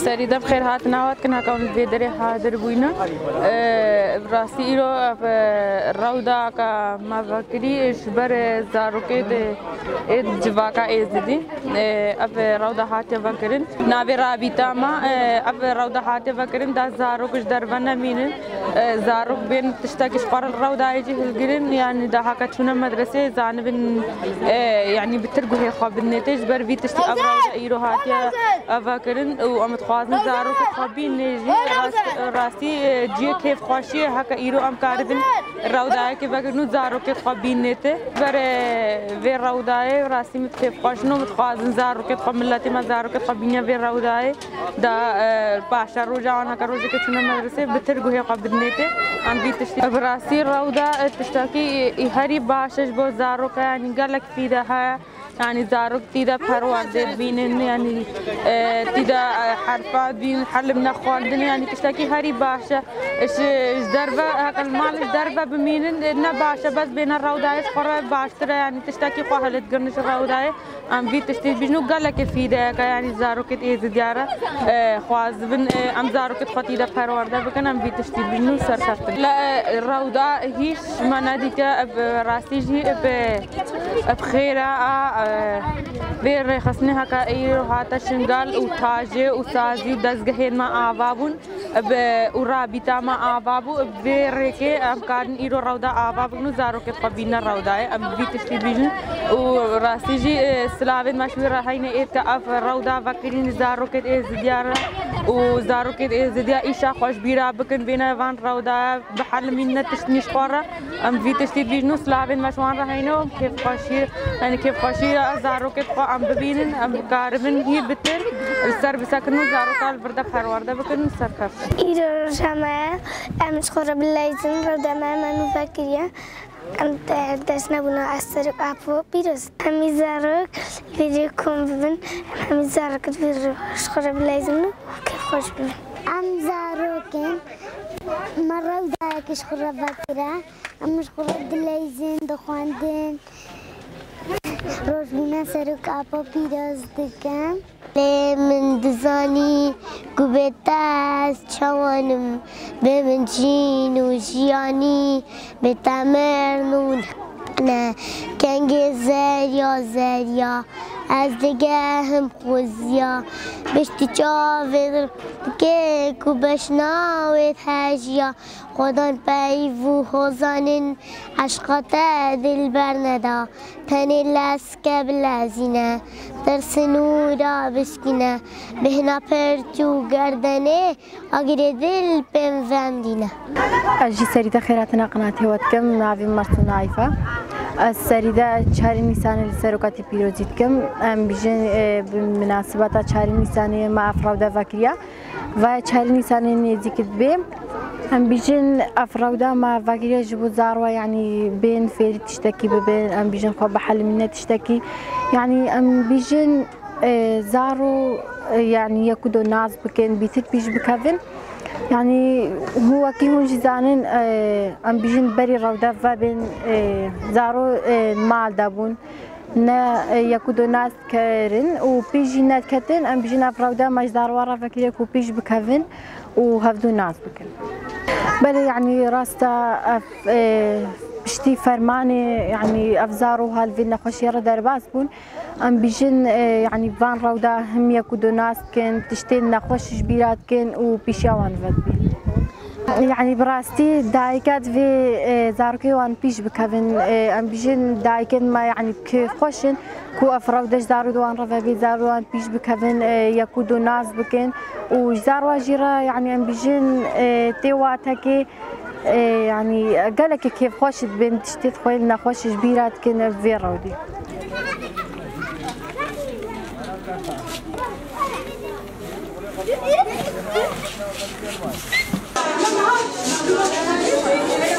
سريدا بخير هات نوات كنا كون الفيدري حاضر بوينا براسيلو الروضة كما فكري إشبر زاروكيد جواكا إزدي أب روضة هات فكرين نابي رابطة ما أب روضة هات فكرين دا زاروكش دربنا مين زاروك بين تشتاكش قرر الروضة يجي هالجرين يعني دا هكذا مدرسة زانبن يعني بترجو هي خاب النتيج بر في تشتي أب روضة إيرو هات فكرين وأم خوازن زاروك خابين نجي راسي جي كيف خوشي هكا إيرو أم كاربن روضة كيف فكرنو زاروك خابين نته بر في روضة راسي متكيف خوشنو متخوازن زاروك خاب ملتي ما زاروك خابينيا في روضة دا باشا روجا هكا روجا كتشنا مدرسة بترجو هي خاب النته عم بيتشتي براسي روضة تشتكي هري باشش بو زاروك يعني قالك في ده يعني زاروك تيدا بهروارد بينن يعني تيدا حرفات بين حل من خالدن يعني تشتكي هري باشا ايش دربه هكا المال ايش دربه بمينن إنه باشا بس بين الروضاء قرر باشترا يعني تشتكي قهلت قرنش الروضاء ام بي تشتي بجنو قال لك في ده يعني زاروك ايز دياره خواز بن ام زاروك خطيدا بهروارد بكن ام بي تشتي بجنو سرسفت لا الروضاء هيش مناديك براسيجي بخيره بير خصني هكا ايرو هاتا شنغال وتاجي وسازي دزغهين ما آبابون ورابطة ما آبابو بيركي امكان ايرو روضة آبابو نزارو كتقبينا روضة ام بيتشتي بيجن وراسيجي سلاوين مشويرة هين ايتا اف روضة فاكرين زارو كت ايز ديارة وزارو كت ايز ديارة ايشا خوش بيرا بكن بينا فان روضة بحل منا تشتنيش قرة ام بيتشتي بيجنو سلاوين مشوان رهينو كيف خوشي يعني كيف خوشي زاروك تقع ام ببينن ام كاربن هي بتر السر بسكنو زاروك البرده بهروارده بكن سر كف ايرو جماعه ام شخور بالليزن رودا ما نفكريا انت دسنا بنا اثر ابو بيروز ام زاروك فيديوكم بن ام زاروك في شخور بالليزن كيف خوش بن ام زاروك مره وداك شخور فكره ام شخور بالليزن دخواندن روزبونا سرک آبا پیروز دکم من دزانی گوبتاز چوانم به من جین و جیانی به تمر نون نه کنگ زریا از دیگه هم خوزیا بشتی چاوید که کوبش ناوید هجیا خودان پیو خوزانین عشقات دل برندا تنی لسکه بلازینه در سنورا بشکینه بهنا پرچو گردنه اگر دل پم وندینه اجی سریده خیراتنا قناته واتکم ناوی مرسون عایفه السريدة شهر نيسان لسروقات بيروزيت كم بيجن بمناسبة شهر نيسان مع أفراودا فاكريا وشهر نيسان نزيك بيم بيجن أفراودا مع فاكريا جبوا زاروا يعني بين فيري تشتكي بين بيجن خب حل منها تشتكي يعني بيجن زاروا يعني يكودو ناس بكين بيتت بيج بكافن يعني هو كي هون جزانن ام بيجن بري رودا فابن زارو مال دابون نا يكودو ناس كارن و بيجي نات كتن ام بيجن افراودا ما زارو ورا فكري كو بيج بكافن و هفدو ناس بكن بل يعني راستا بشتي فرماني يعني افزارو هالفينا خوشيره درباس بون ام بيجن يعني فان رودا هم يكودو ناس كن تشتين نخوش جبيرات كن و بيشاوان فدبي يعني براستي دايكات في زاركي وان بيش بكفن ام بيجن دايكات ما يعني كيف خوشن كو افرودش زارو دوان رفا بي زارو وان بيش بكفن يكودو ناس بكن وزارو جيرا يعني ام بيجن تيواتكي يعني قالك كيف خوش بنت تشتت خويلنا خوش جبيرات كن في رودي Come on.